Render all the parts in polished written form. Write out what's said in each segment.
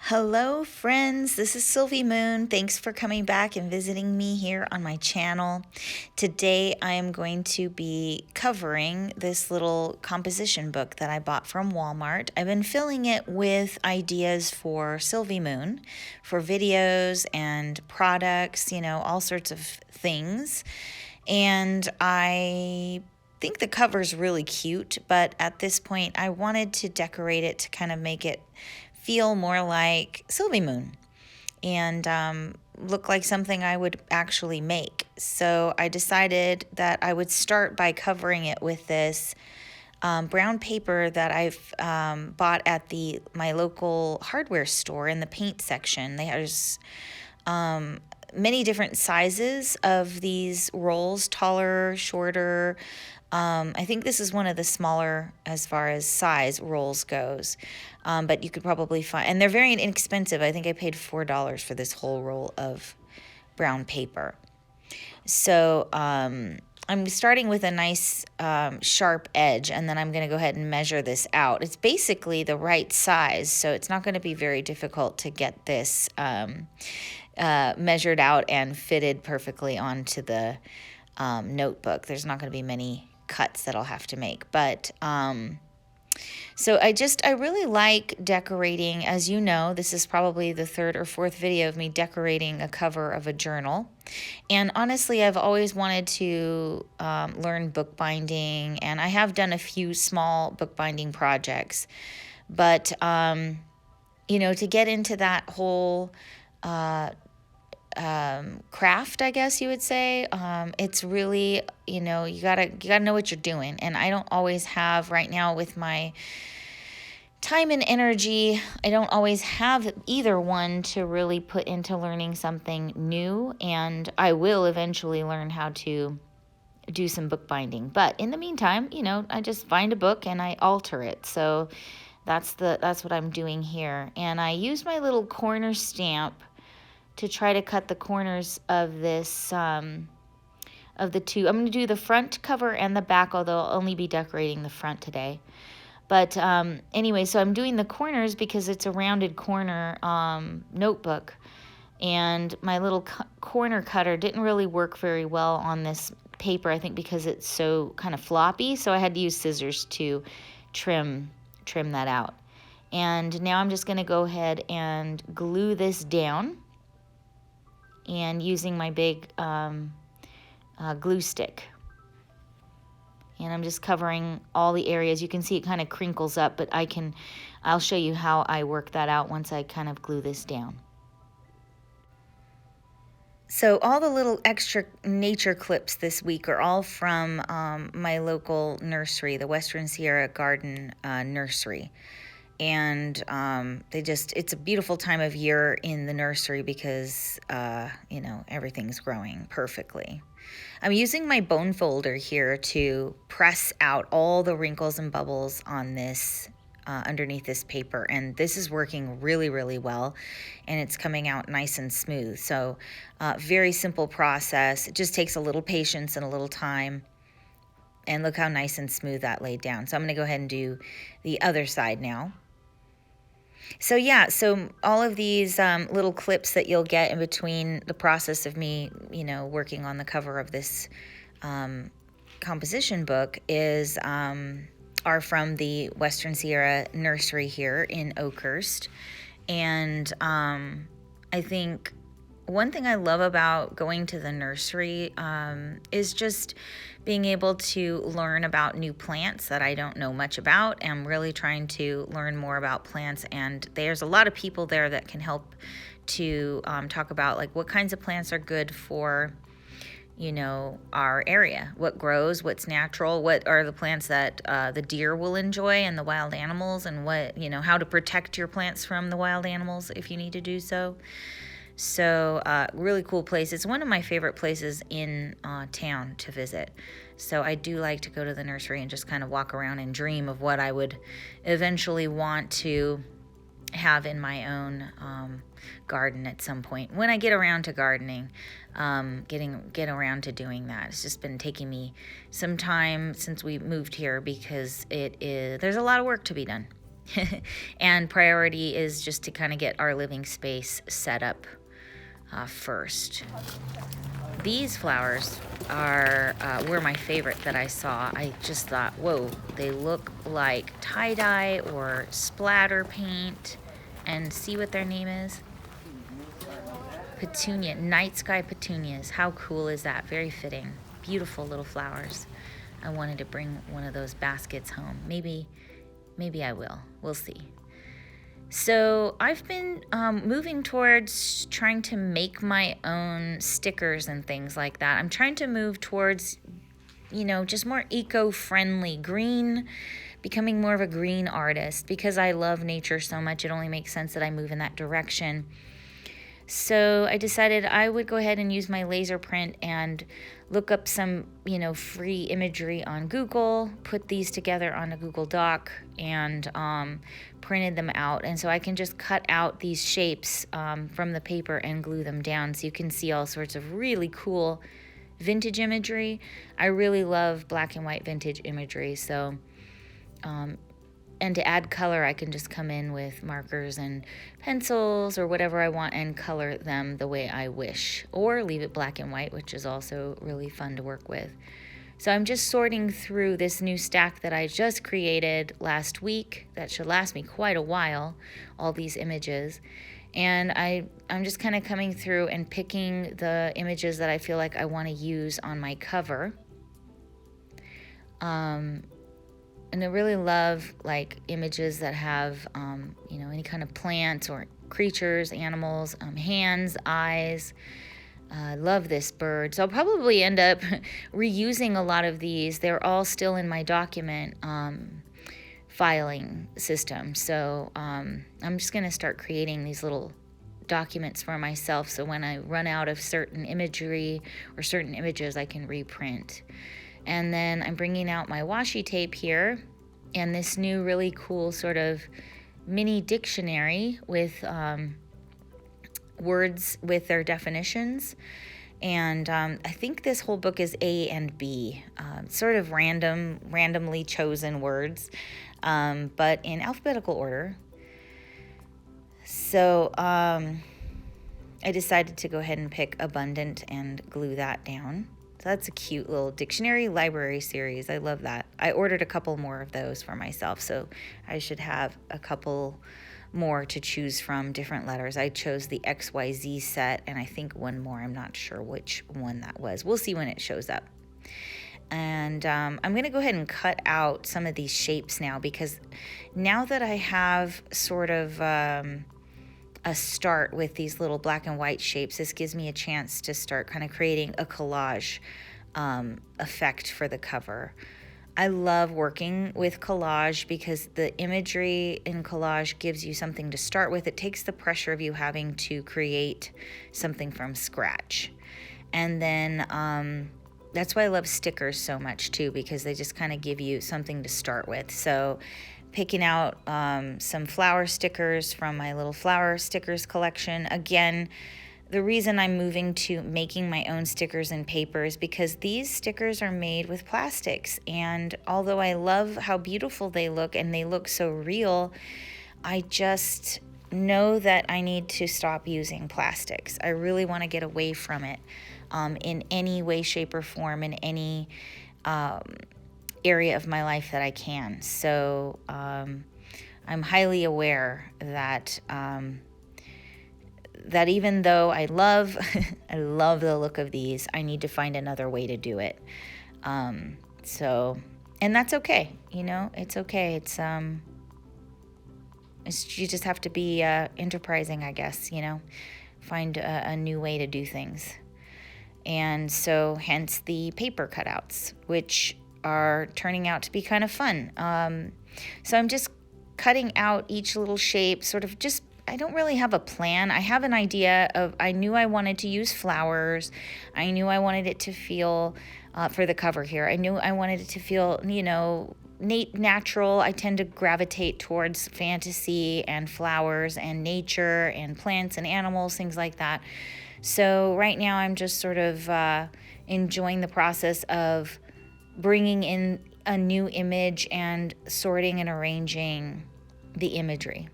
Hello friends, this is Silvimoon. Thanks for coming back and visiting me here on my channel. Today I am going to be covering this little composition book that I bought from Walmart. I've been filling it with ideas for Silvimoon, for videos and products, all sorts of things. And I think the cover's really cute, but at this point I wanted to decorate it to kind of make it feel more like Silvimoon and look like something I would actually make. So I decided that I would start by covering it with this brown paper that I've bought at my local hardware store in the paint section. There's many different sizes of these rolls, taller, shorter. I think this is one of the smaller as far as size rolls goes, but you could probably find, and they're very inexpensive. I think I paid $4 for this whole roll of brown paper. So I'm starting with a nice sharp edge, and then I'm going to go ahead and measure this out. It's basically the right size, so it's not going to be very difficult to get this measured out and fitted perfectly onto the notebook. There's not going to be many cuts that I'll have to make, but so I really like decorating. As you know, this is probably the third or fourth video of me decorating a cover of a journal, and honestly I've always wanted to learn bookbinding, and I have done a few small bookbinding projects, but to get into that whole craft, I guess you would say, it's really, you gotta know what you're doing. And I don't always have, right now with my time and energy, I don't always have either one to really put into learning something new. And I will eventually learn how to do some bookbinding. But in the meantime, I just find a book and I alter it. So that's what I'm doing here. And I use my little corner stamp to try to cut the corners of this, of the two. I'm going to do the front cover and the back, although I'll only be decorating the front today. But anyway, so I'm doing the corners because it's a rounded corner notebook. And my little corner cutter didn't really work very well on this paper, I think because it's so kind of floppy. So I had to use scissors to trim that out. And now I'm just going to go ahead and glue this down, and using my big glue stick. And I'm just covering all the areas. You can see it kind of crinkles up, but I'll show you how I work that out once I kind of glue this down. So all the little extra nature clips this week are all from my local nursery, the Western Sierra Garden Nursery. And it's a beautiful time of year in the nursery because, everything's growing perfectly. I'm using my bone folder here to press out all the wrinkles and bubbles on this, underneath this paper. And this is working really, really well. And it's coming out nice and smooth. So very simple process. It just takes a little patience and a little time. And look how nice and smooth that laid down. So I'm going to go ahead and do the other side now. So yeah, so all of these little clips that you'll get in between the process of me, working on the cover of this composition book are from the Western Sierra Nursery here in Oakhurst. And I think one thing I love about going to the nursery is just being able to learn about new plants that I don't know much about. I'm really trying to learn more about plants, and there's a lot of people there that can help to talk about like what kinds of plants are good for our area, what grows, what's natural, what are the plants that the deer will enjoy and the wild animals, and what how to protect your plants from the wild animals if you need to do so. So really cool place. It's one of my favorite places in town to visit. So I do like to go to the nursery and just kind of walk around and dream of what I would eventually want to have in my own garden at some point. When I get around to gardening, get around to doing that. It's just been taking me some time since we moved here because there's a lot of work to be done. And priority is just to kind of get our living space set up first. These flowers were my favorite that I saw. I just thought, whoa, they look like tie-dye or splatter paint. And see what their name is? Petunia, night sky petunias. How cool is that? Very fitting. Beautiful little flowers. I wanted to bring one of those baskets home. Maybe I will. We'll see. So I've been moving towards trying to make my own stickers and things like that. I'm trying to move towards, just more eco-friendly, green, becoming more of a green artist because I love nature so much. It only makes sense that I move in that direction. So I decided I would go ahead and use my laser print and look up some, free imagery on Google, put these together on a Google Doc, and printed them out. And so I can just cut out these shapes from the paper and glue them down so you can see all sorts of really cool vintage imagery. I really love black and white vintage imagery. So, and to add color, I can just come in with markers and pencils or whatever I want and color them the way I wish, or leave it black and white, which is also really fun to work with. So I'm just sorting through this new stack that I just created last week that should last me quite a while, all these images. And I'm just kind of coming through and picking the images that I feel like I want to use on my cover. And I really love like images that have, any kind of plants or creatures, animals, hands, eyes. I love this bird. So I'll probably end up reusing a lot of these. They're all still in my document filing system. So I'm just going to start creating these little documents for myself. So when I run out of certain imagery or certain images, I can reprint. And then I'm bringing out my washi tape here and this new really cool sort of mini dictionary with words with their definitions. And I think this whole book is A and B, sort of randomly chosen words, but in alphabetical order. So I decided to go ahead and pick abundant and glue that down. So that's a cute little dictionary library series. I love that. I ordered a couple more of those for myself, so I should have a couple more to choose from, different letters. I chose the XYZ set, and I think one more. I'm not sure which one that was. We'll see when it shows up. And I'm going to go ahead and cut out some of these shapes now, because now that I have sort of a start with these little black and white shapes, this gives me a chance to start kind of creating a collage effect for the cover. I love working with collage because the imagery in collage gives you something to start with. It takes the pressure of you having to create something from scratch. And then that's why I love stickers so much too, because they just kind of give you something to start with. So picking out some flower stickers from my little flower stickers collection. Again, the reason I'm moving to making my own stickers and paper is because these stickers are made with plastics. And although I love how beautiful they look and they look so real, I just know that I need to stop using plastics. I really want to get away from it in any way, shape, or form, in any area of my life that I can. So I'm highly aware that that even though I love I love the look of these, I need to find another way to do it. So, and that's okay. It's okay. It's you just have to be enterprising, I guess. Find a new way to do things. And so, hence the paper cutouts, which are turning out to be kind of fun. So I'm just cutting out each little shape, sort of just, I don't really have a plan. I have an idea of, I knew I wanted to use flowers. I knew I wanted it to feel, for the cover here, I knew I wanted it to feel, natural. I tend to gravitate towards fantasy and flowers and nature and plants and animals, things like that. So right now I'm just sort of enjoying the process of bringing in a new image and sorting and arranging the imagery.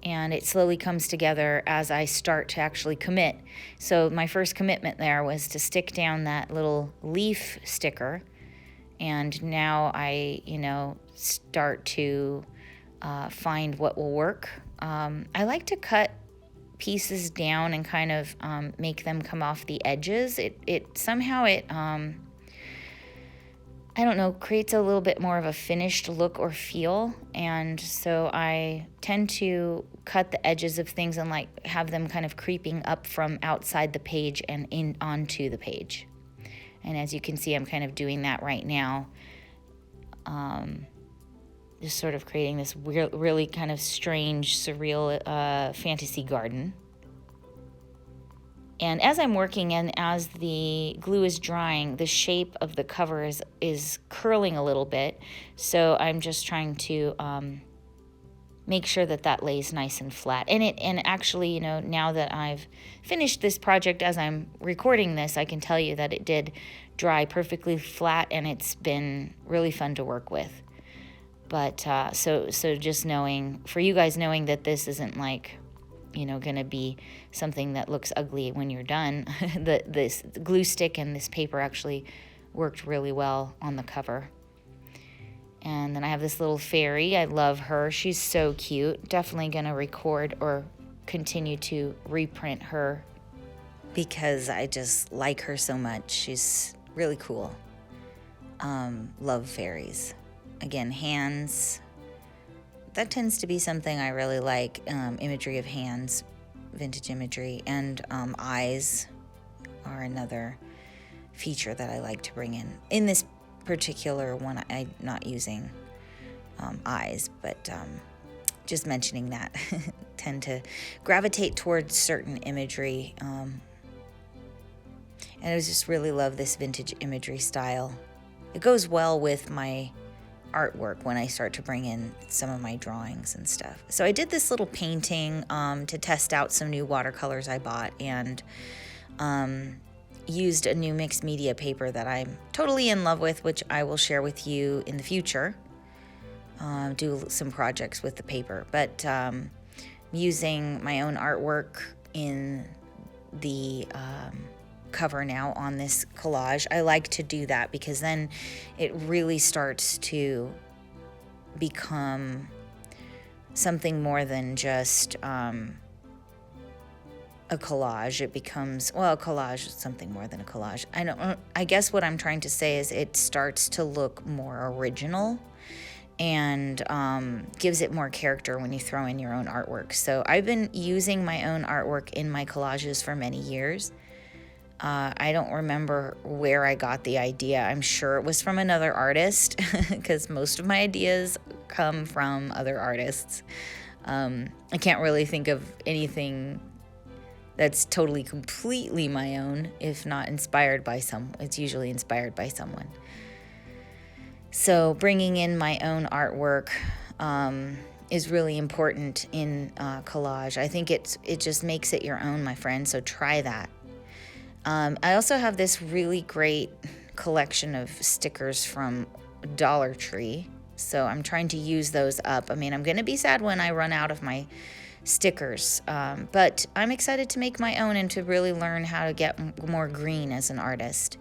And it slowly comes together as I start to actually commit. So my first commitment there was to stick down that little leaf sticker. And now I, start to find what will work. I like to cut pieces down and kind of make them come off the edges. It somehow I don't know, creates a little bit more of a finished look or feel. And so I tend to cut the edges of things and like have them kind of creeping up from outside the page and in onto the page. And as you can see, I'm kind of doing that right now. Just sort of creating this really kind of strange, surreal fantasy garden. And as I'm working and as the glue is drying, the shape of the cover is curling a little bit. So I'm just trying to make sure that lays nice and flat. And actually, now that I've finished this project as I'm recording this, I can tell you that it did dry perfectly flat, and it's been really fun to work with. But so just for you guys knowing that this isn't like, going to be something that looks ugly when you're done. This glue stick and this paper actually worked really well on the cover. And then I have this little fairy. I love her. She's so cute. Definitely going to record or continue to reprint her because I just like her so much. She's really cool. Love fairies. Again, hands. That tends to be something I really like, imagery of hands, vintage imagery, and eyes are another feature that I like to bring in. In this particular one, I'm not using eyes, but just mentioning that. Tend to gravitate towards certain imagery, and I just really love this vintage imagery style. It goes well with my artwork when I start to bring in some of my drawings and stuff. So I did this little painting to test out some new watercolors I bought, and used a new mixed media paper that I'm totally in love with, which I will share with you in the future. Do some projects with the paper, but using my own artwork in the cover now on this collage. I like to do that because then it really starts to become something more than just a collage. It becomes, a collage is something more than a collage. I guess what I'm trying to say is it starts to look more original and gives it more character when you throw in your own artwork. So I've been using my own artwork in my collages for many years. I don't remember where I got the idea. I'm sure it was from another artist because most of my ideas come from other artists. I can't really think of anything that's totally, completely my own, if not inspired by someone. It's usually inspired by someone. So bringing in my own artwork is really important in collage. I think it just makes it your own, my friend, so try that. I also have this really great collection of stickers from Dollar Tree, so I'm trying to use those up. I mean, I'm going to be sad when I run out of my stickers, but I'm excited to make my own and to really learn how to get more green as an artist.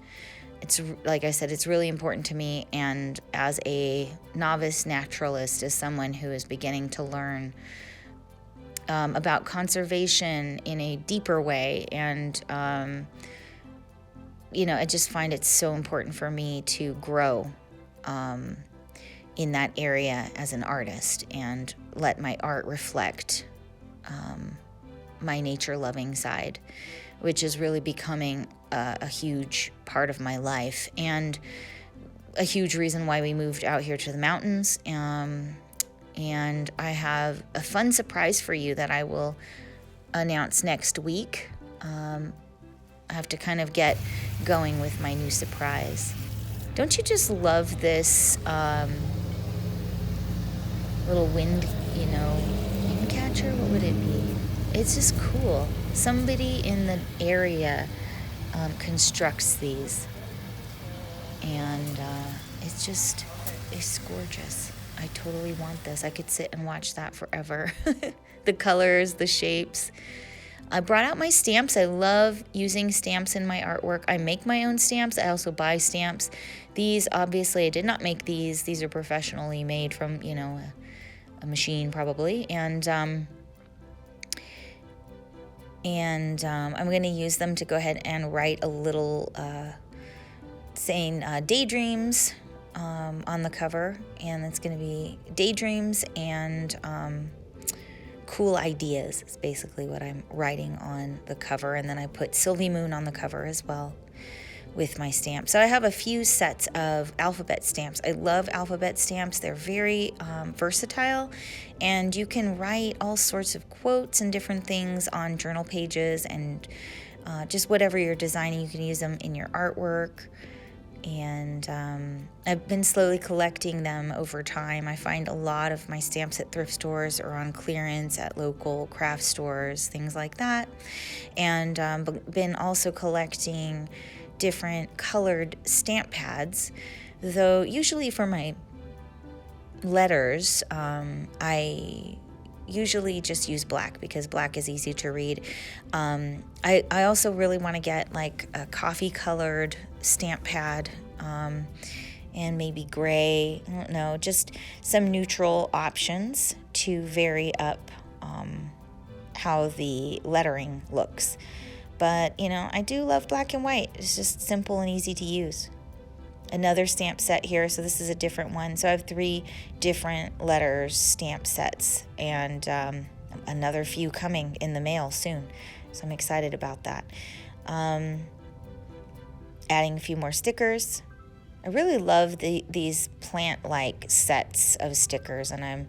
It's, like I said, it's really important to me, and as a novice naturalist, as someone who is beginning to learn about conservation in a deeper way, and I just find it so important for me to grow in that area as an artist and let my art reflect my nature-loving side, which is really becoming a huge part of my life and a huge reason why we moved out here to the mountains. And I have a fun surprise for you that I will announce next week. I have to kind of get going with my new surprise. Don't you just love this little wind catcher? What would it be? It's just cool. Somebody in the area constructs these, and it's gorgeous. I totally want this. I could sit and watch that forever. The colors, the shapes. I brought out my stamps. I love using stamps in my artwork. I make my own stamps. I also buy stamps. These, obviously, I did not make these. These are professionally made from, you know, a machine probably. And I'm going to use them to go ahead and write a little saying daydreams on the cover. And it's going to be daydreams and cool ideas is basically what I'm writing on the cover. And then I put Silvimoon on the cover as well with my stamp. So I have a few sets of alphabet stamps. I love alphabet stamps. They're very versatile, and you can write all sorts of quotes and different things on journal pages, and just whatever you're designing, you can use them in your artwork. And I've been slowly collecting them over time. I find a lot of my stamps at thrift stores or on clearance at local craft stores, things like that. And been also collecting different colored stamp pads, though usually for my letters, I usually just use black because black is easy to read. I also really want to get like a coffee colored stamp pad, and maybe gray, I don't know, just some neutral options to vary up how the lettering looks. But, you know, I do love black and white. It's just simple and easy to use. Another stamp set here, so this is a different one. So I have 3 different letters stamp sets, and another few coming in the mail soon. So I'm excited about that. Adding a few more stickers. I really love these plant-like sets of stickers, and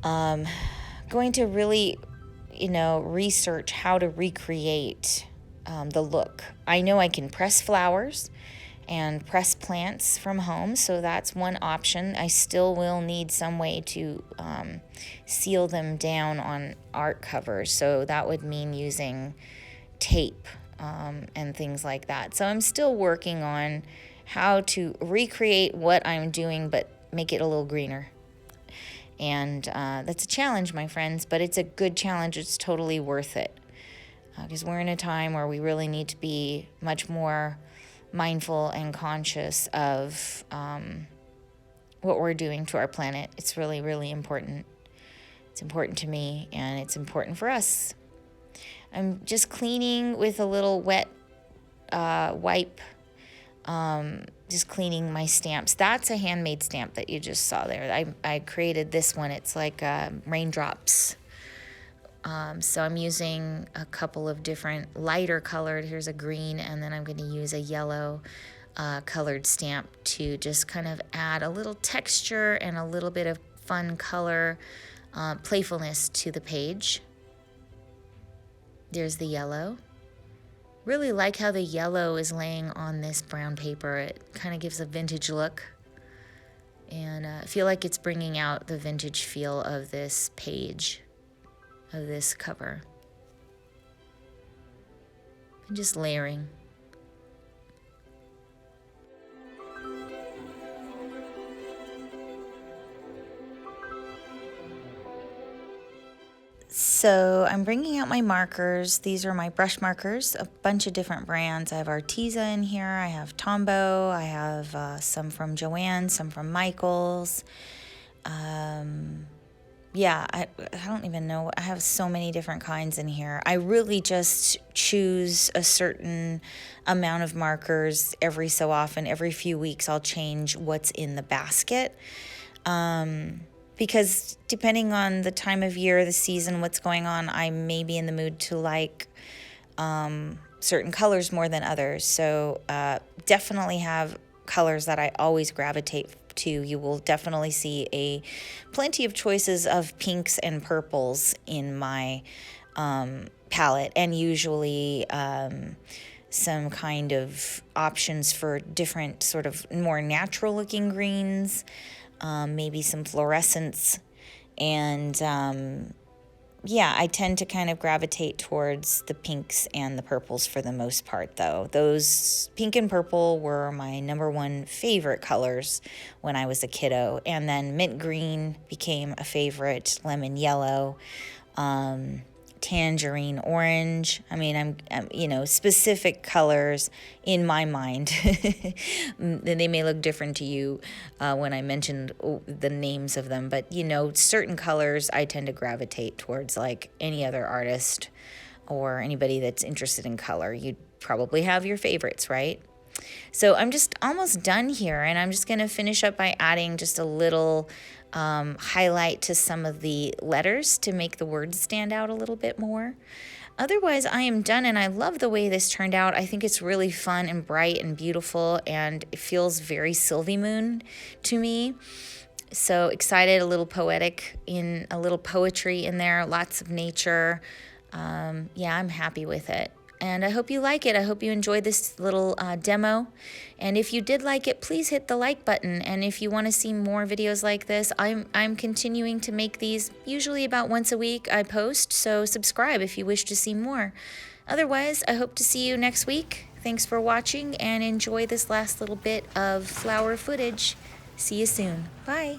I'm going to really, you know, research how to recreate the look. I know I can press flowers and press plants from home, so that's one option. I still will need some way to seal them down on art covers, so that would mean using tape and things like that. So I'm still working on how to recreate what I'm doing but make it a little greener. And that's a challenge, my friends, but it's a good challenge. It's totally worth it, because we're in a time where we really need to be much more mindful and conscious of what we're doing to our planet. It's really, really important. It's important to me, and it's important for us. I'm just cleaning with a little wet wipe, just cleaning my stamps. That's a handmade stamp that you just saw there. I created this one. It's like raindrops. So I'm using a couple of different lighter colored. Here's a green, and then I'm going to use a yellow colored stamp to just kind of add a little texture and a little bit of fun color, playfulness to the page. There's the yellow. Really like how the yellow is laying on this brown paper. It kind of gives a vintage look. And I feel like it's bringing out the vintage feel of this page, of this cover. And just layering. So I'm bringing out my markers. These are my brush markers, a bunch of different brands. I have Arteza in here. I have Tombow. I have some from Joanne, some from Michaels. Yeah, I don't even know. I have so many different kinds in here. I really just choose a certain amount of markers every so often. Every few weeks I'll change what's in the basket. Because depending on the time of year, the season, what's going on, I may be in the mood to like certain colors more than others. So definitely have colors that I always gravitate to. You will definitely see plenty of choices of pinks and purples in my palette, and usually some kind of options for different sort of more natural looking greens. Maybe some fluorescents, and yeah, I tend to kind of gravitate towards the pinks and the purples for the most part, though. Those pink and purple were my number one favorite colors when I was a kiddo. And then mint green became a favorite, lemon yellow, tangerine orange. I mean, I'm specific colors in my mind. They may look different to you when I mentioned the names of them, but certain colors I tend to gravitate towards, like any other artist or anybody that's interested in color. You'd probably have your favorites, right? So I'm just almost done here, and I'm just going to finish up by adding just a little highlight to some of the letters to make the words stand out a little bit more. Otherwise, I am done, and I love the way this turned out. I think it's really fun and bright and beautiful, and it feels very Silvimoon to me. So excited, a little poetic, a little poetry in there, lots of nature. Yeah, I'm happy with it. And I hope you like it. I hope you enjoyed this little demo. And if you did like it, please hit the like button. And if you want to see more videos like this, I'm continuing to make these usually about once a week I post. So subscribe if you wish to see more. Otherwise, I hope to see you next week. Thanks for watching and enjoy this last little bit of flower footage. See you soon. Bye.